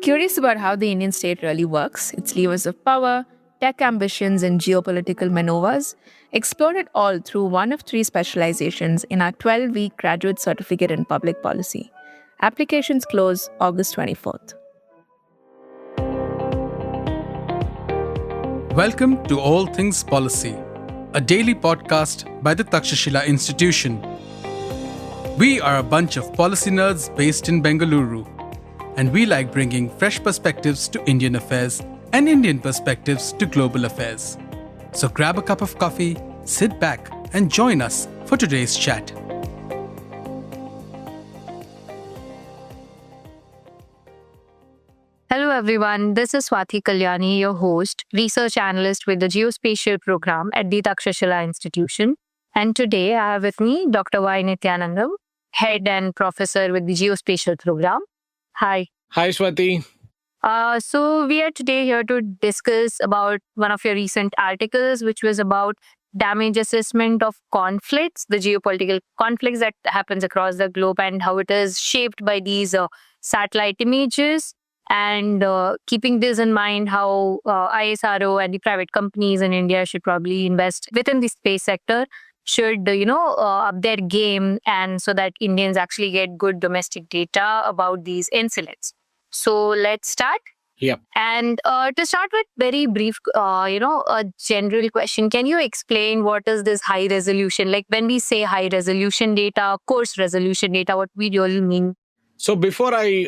curious about how the Indian state really works, its levers of power, tech ambitions, and geopolitical maneuvers. Explore it all through one of three specializations in our 12-week graduate certificate in public policy. Applications close August 24th. Welcome to All Things Policy, a daily podcast by the Takshashila Institution. We are a bunch of policy nerds based in Bengaluru, and we like bringing fresh perspectives to Indian affairs and Indian perspectives to global affairs. So grab a cup of coffee, sit back, and join us for today's chat. Hello everyone, this is Swathi Kalyani, your host, research analyst with the Geospatial Program at the Takshashila Institution. And today I have with me Dr. Y. Nithiyanandam, head and professor with the Geospatial Program. Hi. Hi, Swathi. So we are today here to discuss about one of your recent articles, which was about damage assessment of conflicts, the geopolitical conflicts that happens across the globe and how it is shaped by these satellite images. And keeping this in mind, how ISRO and the private companies in India should probably invest within the space sector, should, up their game, and so that Indians actually get good domestic data about these incidents. So let's start. Yep. And to start with, very brief, a general question. Can you explain what is this high resolution? Like when we say high resolution data, coarse resolution data, what we really mean? So before I,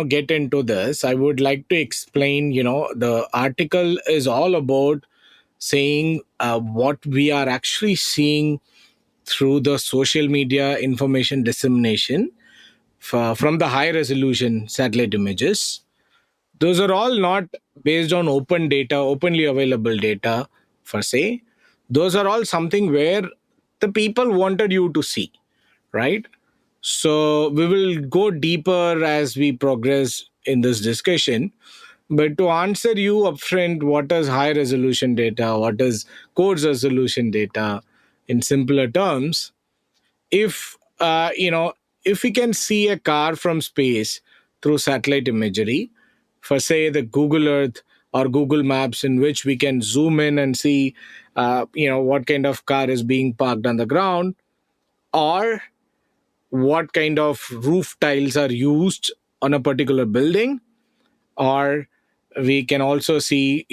get into this, I would like to explain, the article is all about saying what we are actually seeing through the social media information dissemination from the high resolution satellite images. Those are all not based on open data, openly available data per se. Those are all something where the people wanted you to see, right? So we will go deeper as we progress in this discussion. But to answer you upfront, what is high resolution data? What is coarse resolution data? In simpler terms, if if we can see a car from space through satellite imagery, for say the Google Earth or Google Maps, in which we can zoom in and see, what kind of car is being parked on the ground, or what kind of roof tiles are used on a particular building, or we can also see,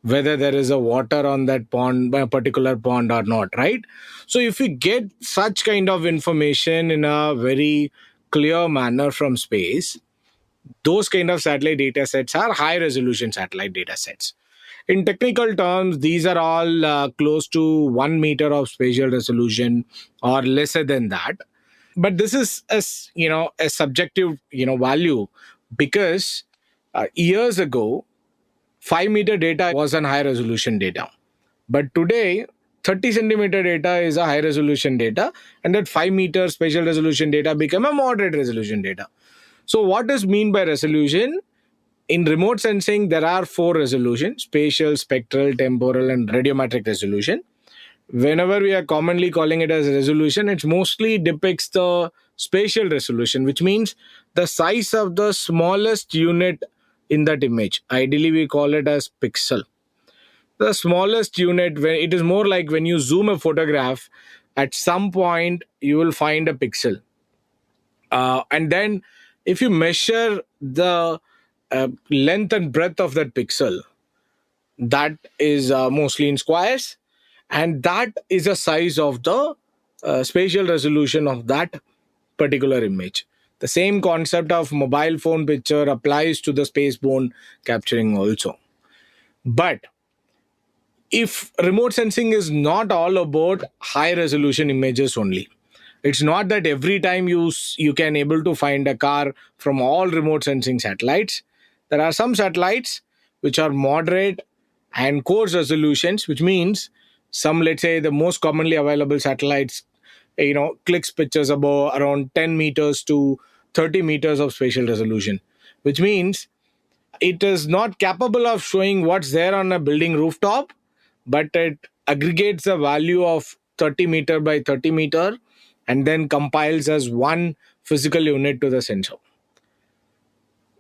whether there is a water on that pond, a particular pond or not, right? So if we get such kind of information in a very clear manner from space, those kind of satellite data sets are high resolution satellite data sets. In technical terms, these are all close to 1 meter of spatial resolution or lesser than that. But this is a subjective value, because years ago 5-meter data was an high resolution data, but today 30 centimeter data is a high resolution data, and that 5-meter spatial resolution data became a moderate resolution data. So what does mean by resolution? In remote sensing, there are 4 resolutions: spatial, spectral, temporal, and radiometric resolution. Whenever we are commonly calling it as resolution, it mostly depicts the spatial resolution, which means the size of the smallest unit in that image. Ideally, we call it as pixel. The smallest unit, when it is more like when you zoom a photograph, at some point you will find a pixel. And then if you measure the length and breadth of that pixel, that is mostly in squares, and that is the size of the spatial resolution of that particular image. The same concept of mobile phone picture applies to the spaceborne capturing also. But if remote sensing is not all about high resolution images only, it's not that every time you can able to find a car from all remote sensing satellites. There are some satellites which are moderate and coarse resolutions, which means some, let's say, the most commonly available satellites, clicks pictures above around 10 meters to 30 meters of spatial resolution, which means it is not capable of showing what's there on a building rooftop, but it aggregates the value of 30 meter by 30 meter and then compiles as one physical unit to the sensor.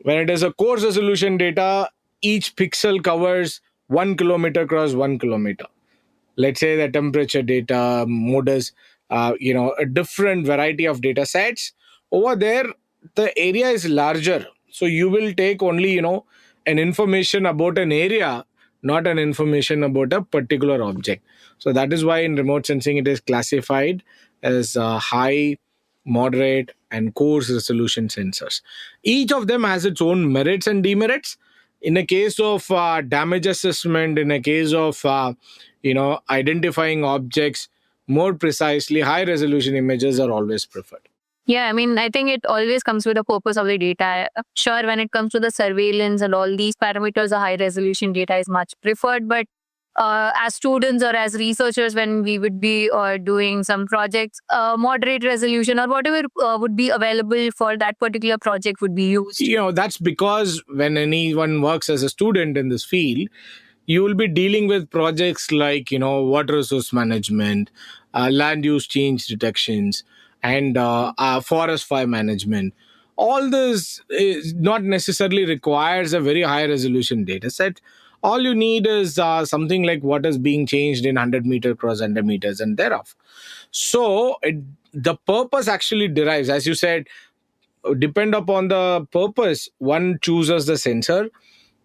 When it is a coarse resolution data, each pixel covers 1 kilometer across 1 kilometer. Let's say the temperature data, modus, a different variety of data sets. Over there, the area is larger. So you will take only, an information about an area, not an information about a particular object. So that is why in remote sensing, it is classified as high, moderate, and coarse resolution sensors. Each of them has its own merits and demerits. In a case of damage assessment, in a case of identifying objects more precisely, high resolution images are always preferred. Yeah, I mean, I think it always comes with the purpose of the data. Sure, when it comes to the surveillance and all these parameters, the high resolution data is much preferred. But as students or as researchers, when we would be doing some projects, moderate resolution or whatever would be available for that particular project would be used. That's because when anyone works as a student in this field, you will be dealing with projects like water resource management, land use change detections, and forest fire management. All this is not necessarily requires a very high resolution data set. All you need is something like what is being changed in 100 meter cross 100 meters and thereof. So the purpose actually derives, as you said, depend upon the purpose. One chooses the sensor.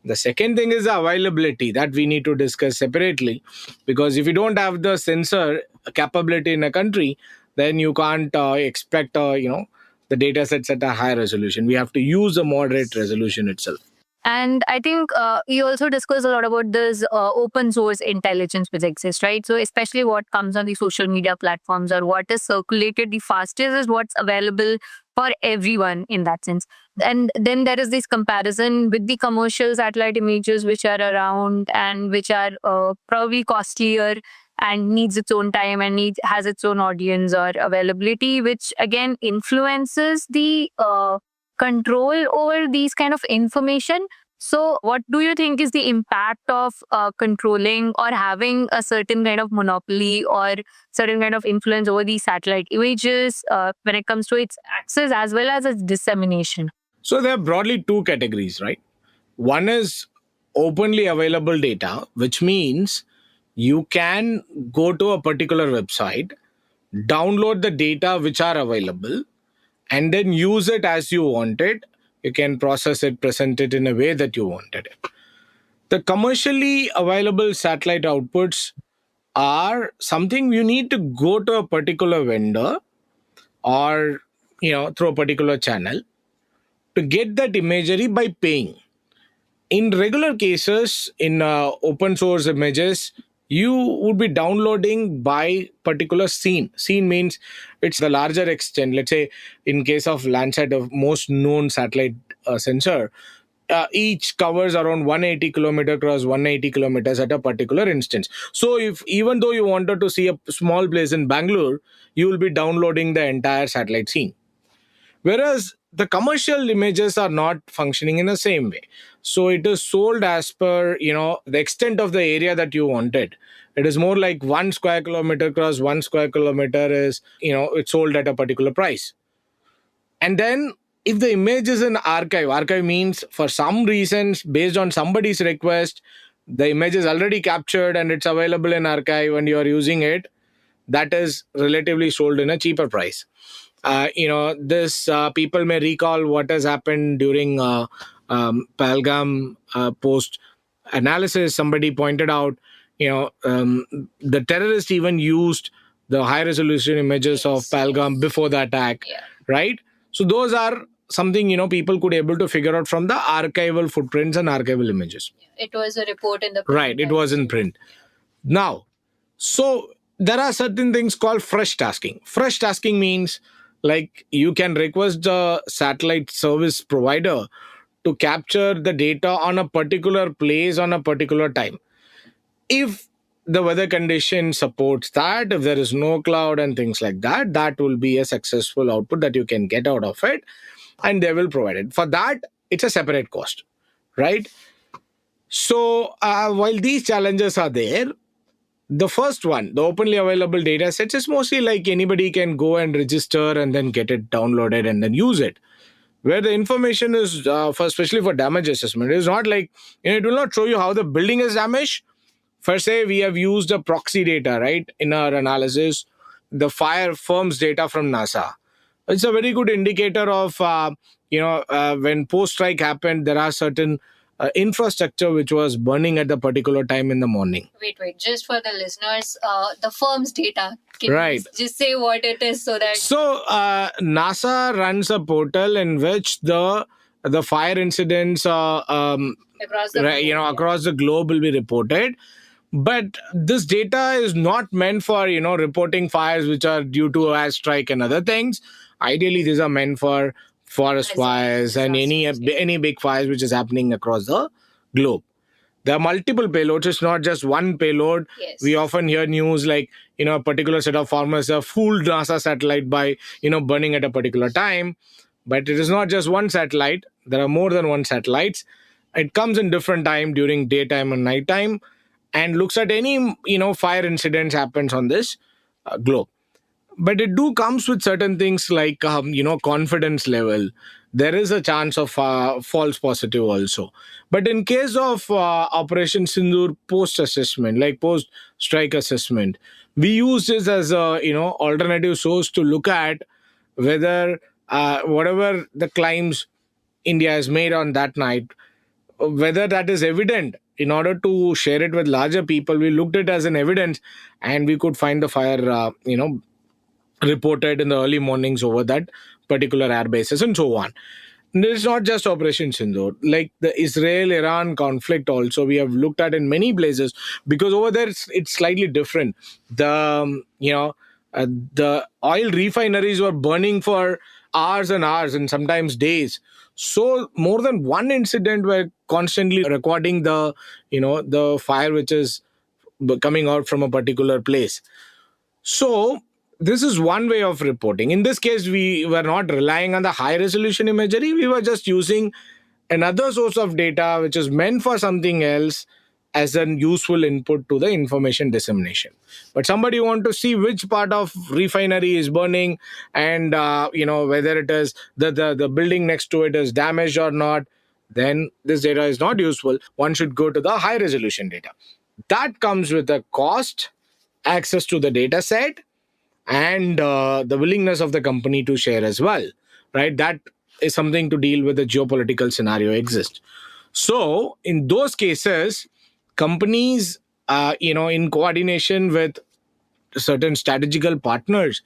The second thing is the availability that we need to discuss separately, because if you don't have the sensor capability in a country, then you can't expect the data sets at a high resolution. We have to use a moderate resolution itself. And I think you also discussed a lot about this open source intelligence which exists, right? So especially what comes on the social media platforms or what is circulated the fastest is what's available for everyone in that sense. And then there is this comparison with the commercial satellite images which are around and which are probably costlier and needs its own time and has its own audience or availability, which again influences the control over these kind of information. So what do you think is the impact of controlling or having a certain kind of monopoly or certain kind of influence over these satellite images when it comes to its access as well as its dissemination? So there are broadly two categories, right? One is openly available data, which means you can go to a particular website, download the data which are available, and then use it as you want it. You can process it, present it in a way that you wanted it. The commercially available satellite outputs are something you need to go to a particular vendor or through a particular channel to get that imagery by paying. In regular cases, in open source images, you would be downloading by particular scene means it's the larger extent. Let's say in case of Landsat, the most known satellite sensor, each covers around 180 kilometer across 180 kilometers at a particular instance. So if even though you wanted to see a small place in Bangalore, you will be downloading the entire satellite scene. Whereas the commercial images are not functioning in the same way. So it is sold as per, the extent of the area that you wanted. It is more like 1 square kilometer across 1 square kilometer is, it's sold at a particular price. And then if the image is in archive means for some reasons, based on somebody's request, the image is already captured and it's available in archive and you are using it, that is relatively sold in a cheaper price. This people may recall what has happened during Pahalgam post analysis. Somebody pointed out, the terrorists even used the high resolution images of Pahalgam before the attack, right? So those are something people could able to figure out from the archival footprints and archival images. It was a report in the print. Right, it was in print. Now, so there are certain things called fresh tasking. Fresh tasking means like you can request the satellite service provider to capture the data on a particular place on a particular time. If the weather condition supports that, if there is no cloud and things like that, that will be a successful output that you can get out of it, and they will provide it. For that, it's a separate cost, right? So while these challenges are there, the first one, the openly available data sets, is mostly like anybody can go and register and then get it downloaded and then use it. where the information is, especially for damage assessment, is not like, it will not show you how the building is damaged. For say, we have used the proxy data, right, in our analysis, the fire firms data from NASA. It's a very good indicator of, when post-strike happened, there are certain infrastructure which was burning at the particular time in the morning. Wait. Just for the listeners, the firm's data. Can Right. you just say what it is so that. So NASA runs a portal in which the fire incidents Across the globe, across the globe will be reported. But this data is not meant for reporting fires which are due to airstrike and other things. Ideally, these are meant for forest fires and any big fires which is happening across the globe. There are multiple payloads. It's not just one payload. Yes. We often hear news like, a particular set of farmers have fooled NASA satellite by, burning at a particular time. But it is not just one satellite. There are more than one satellites. It comes in different time during daytime and nighttime and looks at any, fire incidents happens on this globe. But it do comes with certain things like confidence level. There is a chance of false positive also. But in case of Operation Sindoor post assessment, like post strike assessment, we use this as a alternative source to look at whether whatever the claims India has made on that night, whether that is evident. In order to share it with larger people, we looked at it as an evidence, and we could find the fire reported in the early mornings over that particular air bases and so on. And it's not just Operation Sindoor. Like the Israel-Iran conflict also, we have looked at in many places, because over there it's slightly different. The oil refineries were burning for hours and hours and sometimes days. So more than one incident were constantly recording the fire which is coming out from a particular place. So this is one way of reporting. In this case, we were not relying on the high resolution imagery. We were just using another source of data which is meant for something else as a useful input to the information dissemination. But somebody want to see which part of refinery is burning and whether it is the building next to it is damaged or not, then this data is not useful. One should go to the high resolution data. That comes with a cost, access to the data set, and the willingness of the company to share as well, right? That is something to deal with the geopolitical scenario exists. So in those cases, companies, in coordination with certain strategical partners,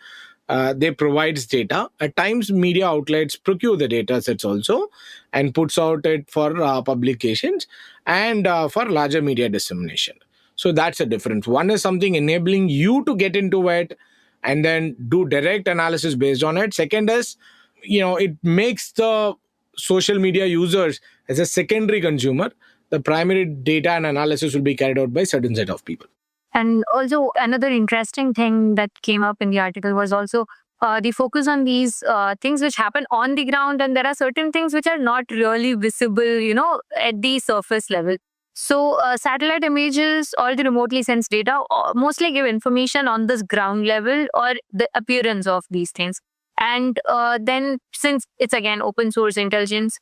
they provides data. At times, media outlets procure the data sets also and puts out it for publications and for larger media dissemination. So that's a difference. One is something enabling you to get into it and then do direct analysis based on it. Second is, it makes the social media users as a secondary consumer. The primary data and analysis will be carried out by certain set of people. And also, another interesting thing that came up in the article was also the focus on these things which happen on the ground, and there are certain things which are not really visible, at the surface level. So, satellite images or the remotely sensed data mostly give information on this ground level or the appearance of these things. And then, since it's again open source intelligence,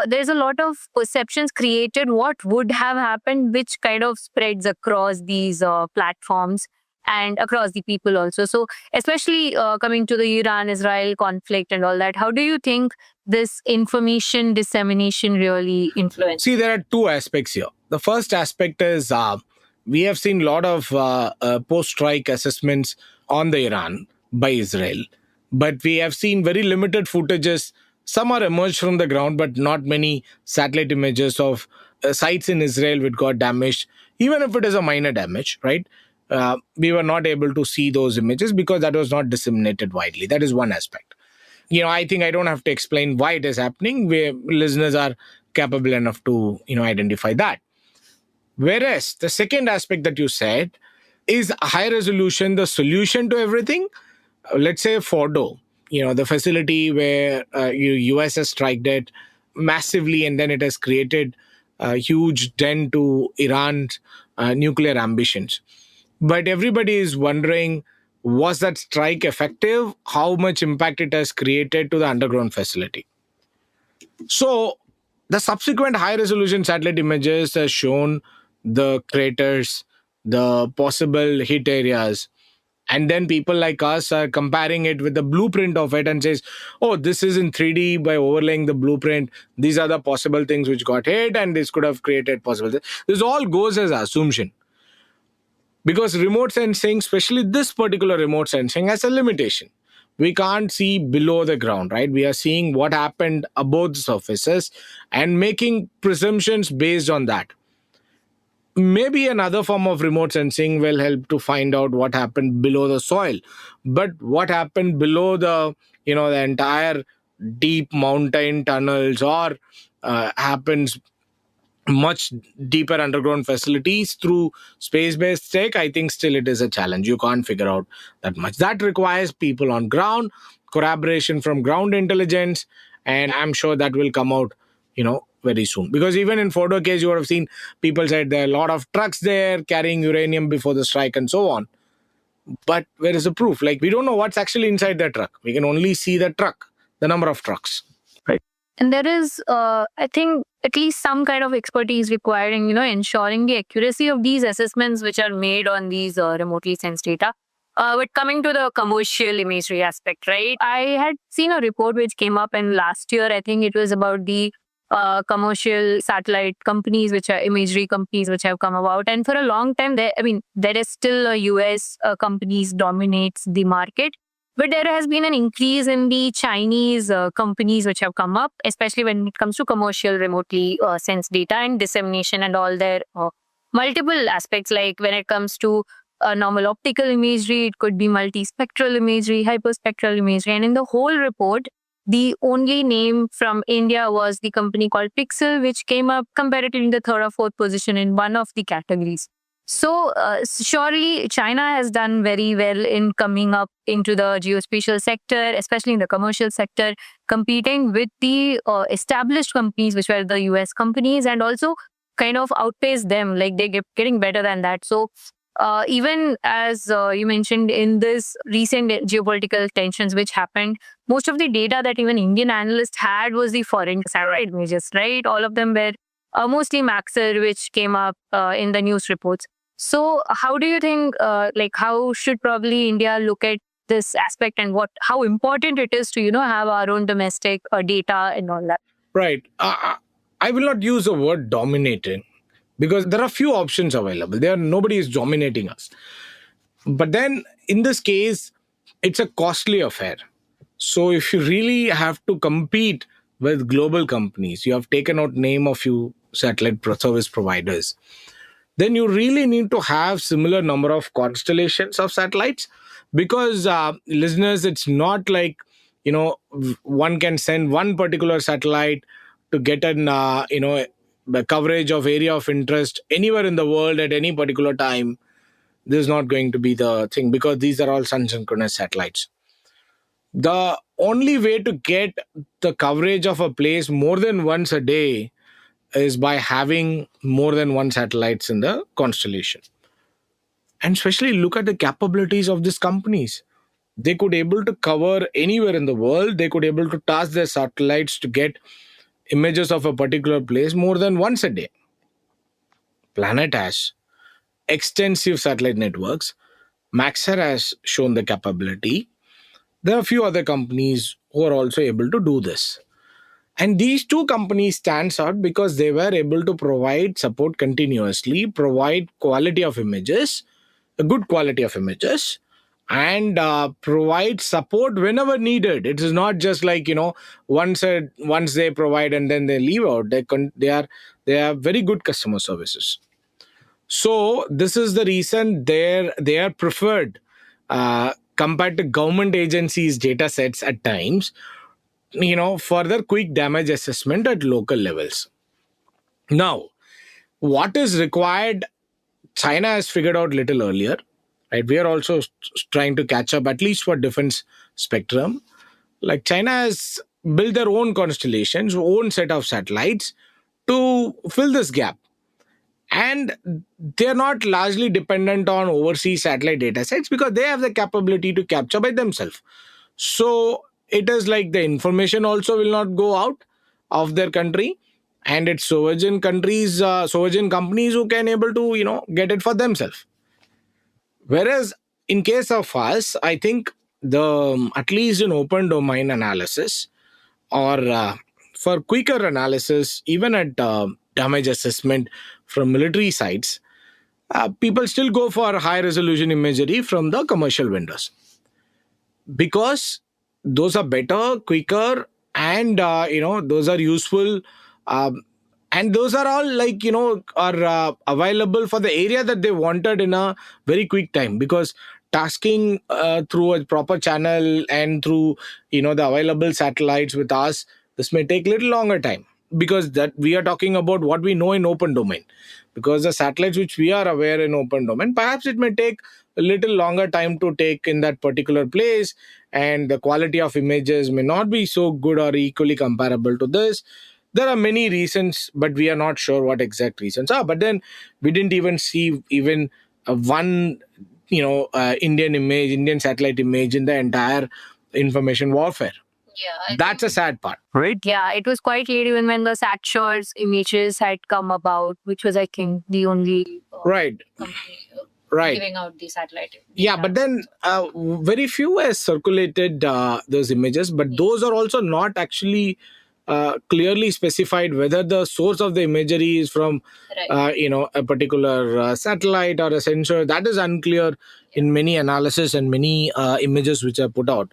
there's a lot of perceptions created what would have happened, which kind of spreads across these platforms and across the people also. So especially coming to the Iran-Israel conflict and all that, how do you think this information dissemination really influences? See, there are two aspects here. The first aspect is we have seen a lot of post-strike assessments on the Iran by Israel, but we have seen very limited footages. Some are emerged from the ground, but not many satellite images of sites in Israel which got damaged, even if it is a minor damage, right? We were not able to see those images because that was not disseminated widely. That is one aspect. I think I don't have to explain why it is happening. Listeners are capable enough to, identify that. Whereas the second aspect that you said is high resolution, the solution to everything. Let's say Fordo, the facility where US has striked it massively, and then it has created a huge dent to Iran's nuclear ambitions. But everybody is wondering, was that strike effective? How much impact it has created to the underground facility? So the subsequent high resolution satellite images has shown the craters, the possible hit areas, and then people like us are comparing it with the blueprint of it and says, oh, this is in 3D. By overlaying the blueprint, these are the possible things which got hit, and this could have created possible this all goes as assumption, because remote sensing, especially this particular remote sensing, has a limitation. We can't see below the ground, right? We are seeing what happened above the surfaces and making presumptions based on that. Maybe another form of remote sensing will help to find out what happened below the soil, but what happened below the entire deep mountain tunnels, or happens much deeper underground facilities through space-based tech, I think still it is a challenge. You can't figure out that much. That requires people on ground, collaboration from ground intelligence, and I'm sure that will come out, very soon. Because even in photo case, you would have seen people said there are a lot of trucks there carrying uranium before the strike and so on. But where is the proof? Like, we don't know what's actually inside the truck. We can only see the truck, the number of trucks. And there is, I think, at least some kind of expertise requiring, ensuring the accuracy of these assessments which are made on these remotely sensed data. But coming to the commercial imagery aspect, right? I had seen a report which came up in last year. I think it was about the commercial satellite companies, which are imagery companies, which have come about. And for a long time, there is still a US companies dominates the market. But there has been an increase in the Chinese companies which have come up, especially when it comes to commercial remotely sensed data and dissemination and all their multiple aspects. Like when it comes to normal optical imagery, it could be multispectral imagery, hyperspectral imagery. And in the whole report, the only name from India was the company called Pixel, which came up comparatively in the third or fourth position in one of the categories. So surely China has done very well in coming up into the geospatial sector, especially in the commercial sector, competing with the established companies, which were the US companies, and also kind of outpace them. Like they're getting better than that. So even as you mentioned in this recent geopolitical tensions which happened, most of the data that even Indian analysts had was the foreign satellite images, right? All of them were mostly Maxer, which came up in the news reports. So how do you think, how should probably India look at this aspect, and how important it is to, have our own domestic data and all that? Right. I will not use the word dominating, because there are few options available. Nobody is dominating us. But then in this case, it's a costly affair. So if you really have to compete with global companies, you have taken out name of few satellite service providers, then you really need to have similar number of constellations of satellites. Because listeners, it's not like one can send one particular satellite to get an the coverage of area of interest anywhere in the world at any particular time. This is not going to be the thing, because these are all sun synchronous satellites. The only way to get the coverage of a place more than once a day is by having more than one satellites in the constellation. And especially look at the capabilities of these companies. They could able to cover anywhere in the world. They could able to task their satellites to get images of a particular place more than once a day. Planet has extensive satellite networks. Maxar has shown the capability. There are a few other companies who are also able to do this. And these two companies stands out because they were able to provide support continuously, provide quality of images, a good quality of images, and provide support whenever needed. It is not just like once they provide and then they leave out. They are very good customer services. So this is the reason they are preferred compared to government agencies' data sets at times. Further quick damage assessment at local levels. Now, what is required, China has figured out little earlier, right? We are also trying to catch up, at least for defense spectrum. Like China has built their own constellations, own set of satellites to fill this gap. And they're not largely dependent on overseas satellite data sets, because they have the capability to capture by themselves. So it is like the information also will not go out. of their country, and it's sovereign companies who can able to get it for themselves. Whereas in case of us, I think the at least in open domain analysis, or for quicker analysis, even at damage assessment from military sites, people still go for high resolution imagery from the commercial vendors, because those are better, quicker, and those are useful, um, and those are all are available for the area that they wanted in a very quick time. Because tasking through a proper channel and through the available satellites with us, this may take little longer time, because that we are talking about what we know in open domain. Because the satellites which we are aware in open domain, perhaps it may take a little longer time to take in that particular place, and the quality of images may not be so good or equally comparable to this. There are many reasons, but we are not sure what exact reasons are. But then we didn't even see even one Indian satellite image in the entire information warfare. That's a sad part. Right. Yeah, it was quite late even when the Satshaw's images had come about, which was, I think, the only Right. company Right. giving out the satellite. Yeah, but then very few has circulated those images, but those are also not actually clearly specified whether the source of the imagery is from a particular satellite or a sensor. That is unclear in many analysis and many images which are put out.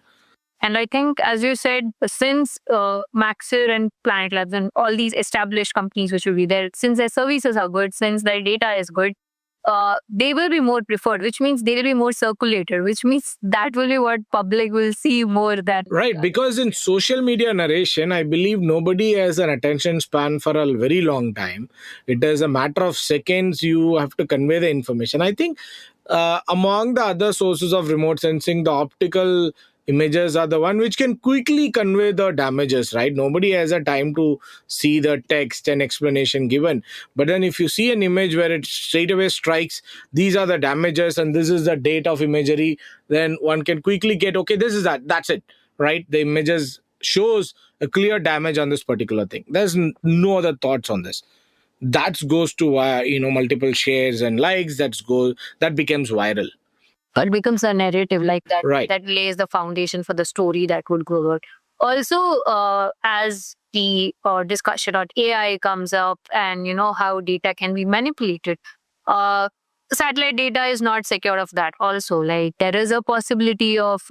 And I think, as you said, since Maxer and Planet Labs and all these established companies which will be there, since their services are good, since their data is good, they will be more preferred, which means they will be more circulated, which means that will be what public will see more than. Right, because in social media narration, I believe nobody has an attention span for a very long time. It is a matter of seconds you have to convey the information. I think among the other sources of remote sensing, the optical images are the one which can quickly convey the damages, right? Nobody has a time to see the text and explanation given. But then if you see an image where it straight away strikes, these are the damages and this is the date of imagery, then one can quickly get, okay, this is that's it, right? The images shows a clear damage on this particular thing. There's no other thoughts on this. That goes to multiple shares and likes. That becomes viral. It becomes a narrative like that, Right. that lays the foundation for the story that would go out. Also, as the discussion on AI comes up and how data can be manipulated, satellite data is not secure of that. Also, like there is a possibility of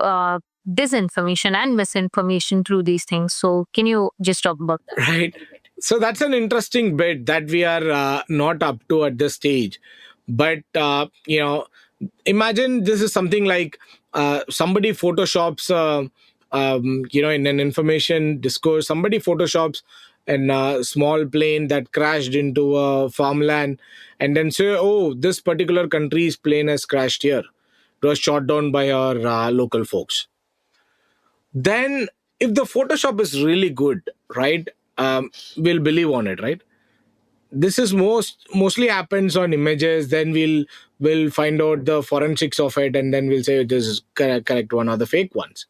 disinformation and misinformation through these things. So, can you just talk about that? Right. So that's an interesting bit that we are not up to at this stage. But, imagine this is something like somebody photoshops, in an information discourse, somebody photoshops a small plane that crashed into a farmland and then say, oh, this particular country's plane has crashed here. It was shot down by our local folks. Then if the Photoshop is really good, right, we'll believe on it, right? This is mostly happens on images. Then we'll find out the forensics of it, and then we'll say this is correct one or the fake ones.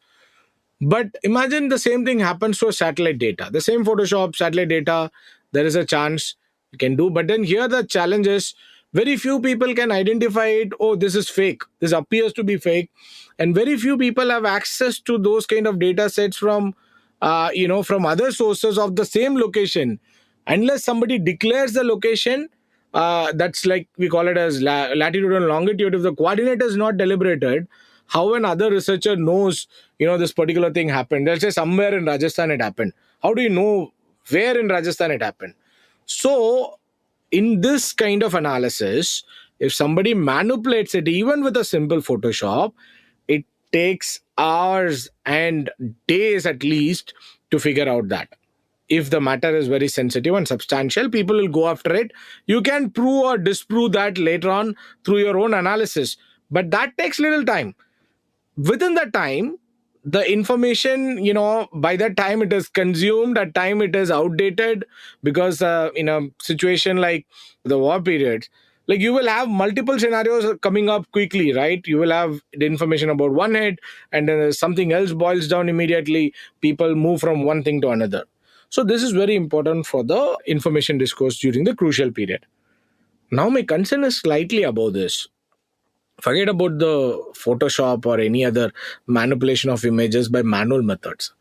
But imagine the same thing happens to a satellite data. The same Photoshop satellite data, there is a chance you can do. But then here the challenge is very few people can identify it. Oh, this is fake. This appears to be fake. And very few people have access to those kind of data sets from other sources of the same location. Unless somebody declares the location, that's like we call it as latitude and longitude. If the coordinate is not deliberated, how an other researcher knows this particular thing happened? They'll say somewhere in Rajasthan it happened. How do you know where in Rajasthan it happened? So in this kind of analysis, if somebody manipulates it even with a simple Photoshop, it takes hours and days at least to figure out that. If the matter is very sensitive and substantial, people will go after it. You can prove or disprove that later on through your own analysis, but that takes little time. Within that time, the information, by that time it is consumed, at time it is outdated, because in a situation like the war period, like you will have multiple scenarios coming up quickly, right? You will have the information about one head and then something else boils down immediately. People move from one thing to another. So this is very important for the information discourse during the crucial period. Now my concern is slightly above this. Forget about the Photoshop or any other manipulation of images by manual methods.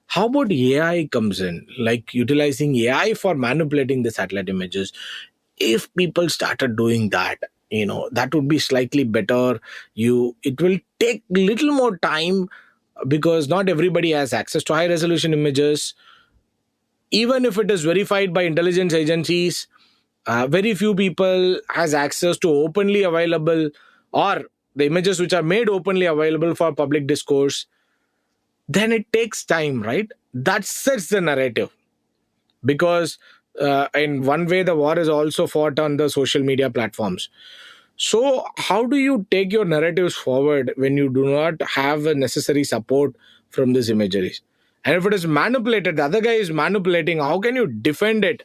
How about AI comes in, like utilizing AI for manipulating the satellite images? If people started doing that, that would be slightly better. It will take little more time because not everybody has access to high resolution images. Even if it is verified by intelligence agencies, very few people has access to openly available or the images which are made openly available for public discourse. Then it takes time, right? That sets the narrative. Because in one way the war is also fought on the social media platforms. So how do you take your narratives forward when you do not have a necessary support from these imageries? And if it is manipulated, the other guy is manipulating, how can you defend it?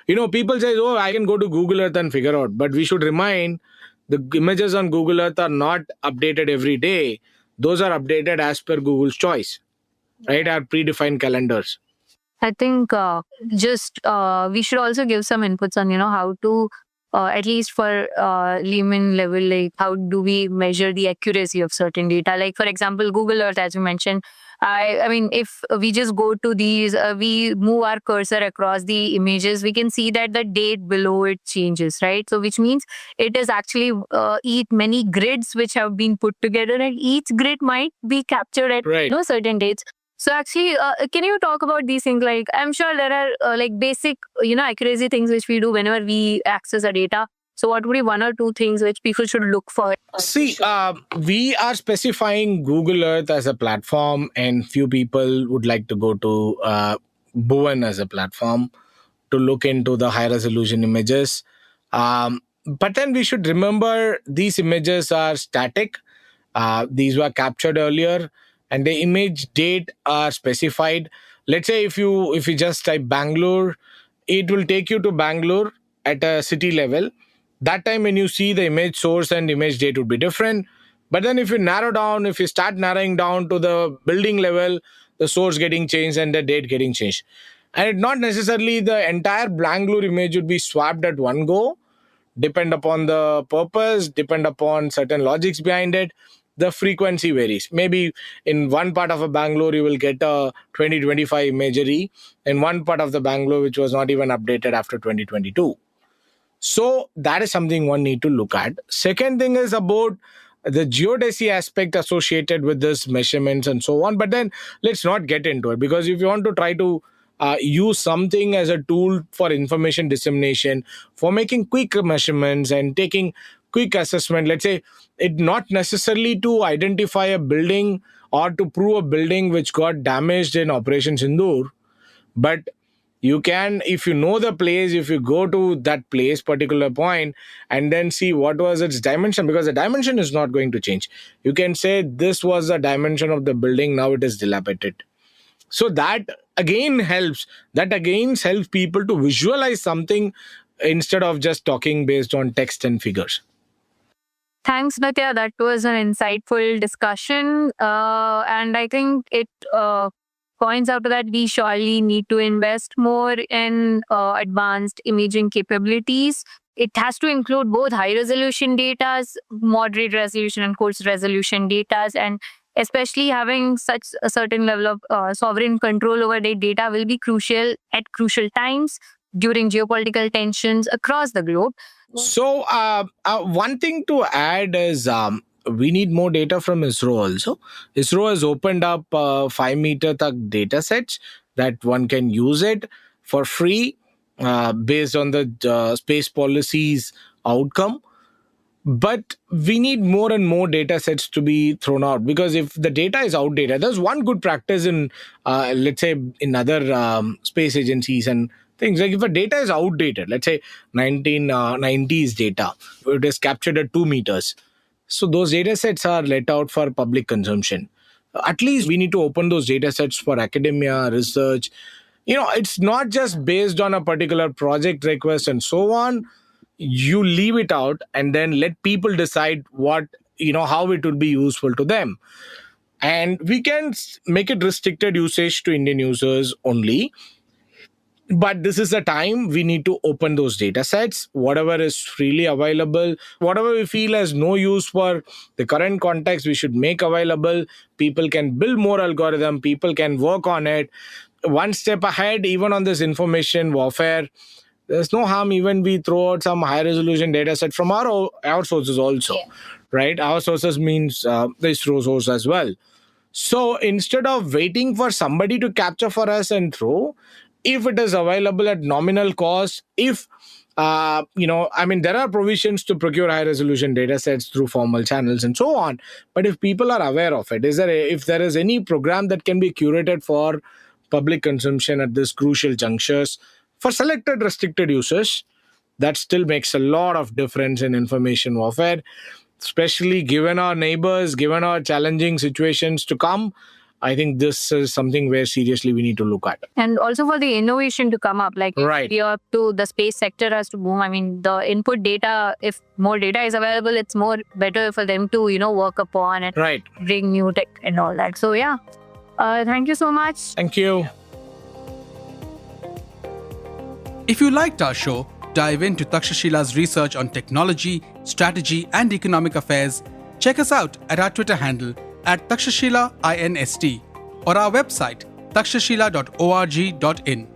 People say, oh, I can go to Google Earth and figure out, but we should remind the images on Google Earth are not updated every day. Those are updated as per Google's choice, right? Our predefined calendars. I think just we should also give some inputs on how to at least for layman level, like how do we measure the accuracy of certain data? Like for example, Google Earth, as you mentioned. I mean, if we just go to these, we move our cursor across the images, we can see that the date below it changes, right? So which means it is actually each many grids which have been put together, and each grid might be captured at Right. certain dates. So actually, can you talk about these things? Like, I'm sure there are like basic, accuracy things which we do whenever we access a data. So what would be one or two things which people should look for? See, we are specifying Google Earth as a platform, and few people would like to go to Bhuvan as a platform to look into the high resolution images. But then we should remember these images are static. These were captured earlier, and the image date are specified. Let's say if you just type Bangalore, it will take you to Bangalore at a city level. That time when you see the image source and image date would be different. But then if you start narrowing down to the building level, the source getting changed and the date getting changed. And it not necessarily the entire Bangalore image would be swapped at one go. Depend upon the purpose, depend upon certain logics behind it. The frequency varies. Maybe in one part of a Bangalore you will get a 2025 imagery, in one part of the Bangalore which was not even updated after 2022. So that is something one need to look at. Second thing is about the geodesy aspect associated with this measurements and so on. But then let's not get into it, because if you want to try to use something as a tool for information dissemination, for making quick measurements and taking quick assessment, let's say it not necessarily to identify a building or to prove a building which got damaged in Operation Sindoor, but you can, if you know the place, if you go to that place particular point and then see what was its dimension, because the dimension is not going to change. You can say this was the dimension of the building, now it is dilapidated. So that again helps people to visualize something instead of just talking based on text and figures. Thanks, Nitya. That was an insightful discussion. And I think it points out that we surely need to invest more in advanced imaging capabilities. It has to include both high resolution data, moderate resolution, and coarse resolution data. And especially having such a certain level of sovereign control over the data will be crucial at crucial times during geopolitical tensions across the globe. So, one thing to add is we need more data from ISRO also. ISRO has opened up 5 meter data sets that one can use it for free based on the space policies outcome. But we need more and more data sets to be thrown out, because if the data is outdated, there's one good practice in let's say in other space agencies and things, like if a data is outdated, let's say 1990s data, it is captured at 2 meters, so those data sets are let out for public consumption. At least we need to open those data sets for academia research. It's not just based on a particular project request and so on. You leave it out and then let people decide how it will be useful to them. And we can make it restricted usage to Indian users only. But this is the time we need to open those data sets, whatever is freely available, whatever we feel has no use for the current context, we should make available. People can build more algorithm, people can work on it. One step ahead, even on this information warfare, there's no harm even we throw out some high resolution data set from our sources also, right? Our sources means the ISRO source as well. So instead of waiting for somebody to capture for us and throw, if it is available at nominal cost, if there are provisions to procure high resolution data sets through formal channels and so on. But if people are aware of it, if there is any program that can be curated for public consumption at this crucial junctures for selected restricted users, that still makes a lot of difference in information warfare, especially given our neighbors, given our challenging situations to come. I think this is something where seriously we need to look at. And also for the innovation to come up, like Right. we are to the space sector has to boom. I mean, the input data, if more data is available, it's more better for them to, work upon and Right. bring new tech and all that. So yeah, thank you so much. Thank you. If you liked our show, dive into Takshashila's research on technology, strategy, and economic affairs. Check us out at our Twitter handle @TakshashilaINST or our website takshashila.org.in.